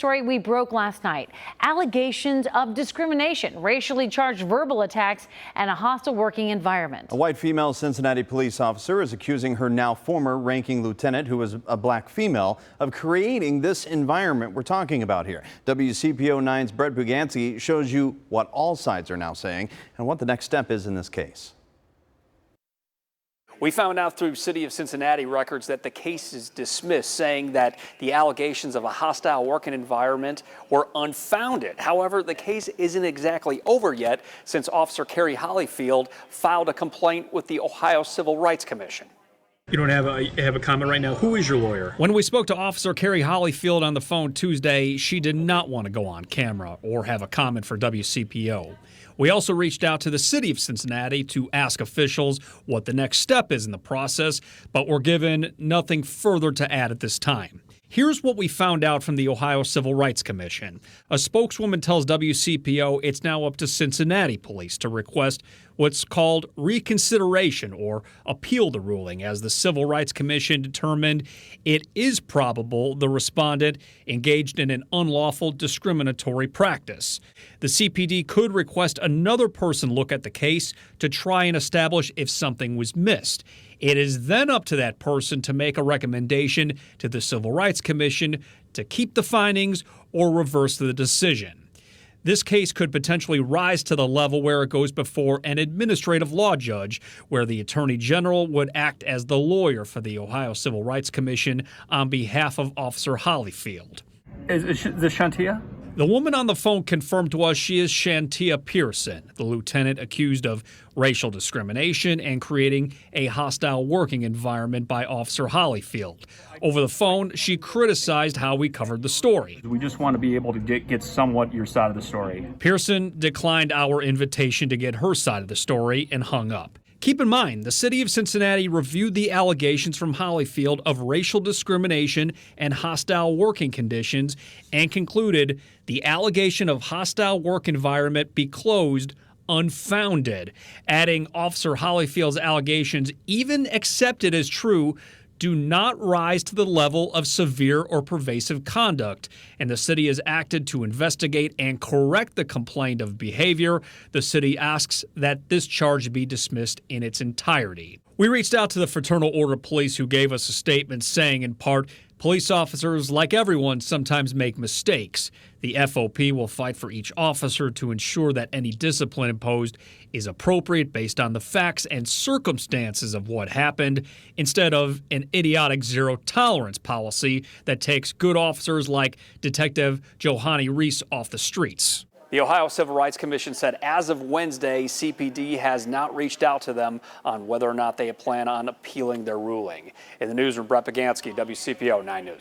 story we broke last night. Allegations of discrimination, racially charged verbal attacks, and a hostile working environment. A white female Cincinnati police officer is accusing her now former ranking lieutenant, who is a black female, of creating this environment we're talking about here. WCPO 9's Brett Bugansky shows you what all sides are now saying and what the next step is in this case. We found out through City of Cincinnati records that the case is dismissed, saying that the allegations of a hostile working environment were unfounded. However, the case isn't exactly over yet, since Officer Carrie Hollyfield filed a complaint with the Ohio Civil Rights Commission. You don't have a comment right now. Who is your lawyer? When we spoke to Officer Carrie Hollyfield on the phone Tuesday, she did not want to go on camera or have a comment for WCPO. We also reached out to the City of Cincinnati to ask officials what the next step is in the process, but were given nothing further to add at this time. Here's what we found out from the Ohio Civil Rights Commission. A spokeswoman tells WCPO it's now up to Cincinnati police to request what's called reconsideration or appeal the ruling, as the Civil Rights Commission determined it is probable the respondent engaged in an unlawful discriminatory practice. The CPD could request another person look at the case to try and establish if something was missed. It is then up to that person to make a recommendation to the Civil Rights Commission to keep the findings or reverse the decision. This case could potentially rise to the level where it goes before an administrative law judge, where the Attorney General would act as the lawyer for the Ohio Civil Rights Commission on behalf of Officer Hollyfield. Is this Shantia? The woman on the phone confirmed to us she is Shantia Pearson, the lieutenant accused of racial discrimination and creating a hostile working environment by Officer Hollyfield. Over the phone, she criticized how we covered the story. We just want to be able to get somewhat your side of the story. Pearson declined our invitation to get her side of the story and hung up. Keep in mind, the City of Cincinnati reviewed the allegations from Hollyfield of racial discrimination and hostile working conditions and concluded the allegation of hostile work environment be closed unfounded, adding Officer Hollyfield's allegations, even accepted as true, do not rise to the level of severe or pervasive conduct, and the city has acted to investigate and correct the complaint of behavior. The city asks that this charge be dismissed in its entirety. We reached out to the Fraternal Order of Police, who gave us a statement saying, in part, police officers, like everyone, sometimes make mistakes. The FOP will fight for each officer to ensure that any discipline imposed is appropriate based on the facts and circumstances of what happened, instead of an idiotic zero-tolerance policy that takes good officers like Detective Johanny Reese off the streets. The Ohio Civil Rights Commission said as of Wednesday, CPD has not reached out to them on whether or not they plan on appealing their ruling. In the newsroom, Brett Bugansky, WCPO 9 News.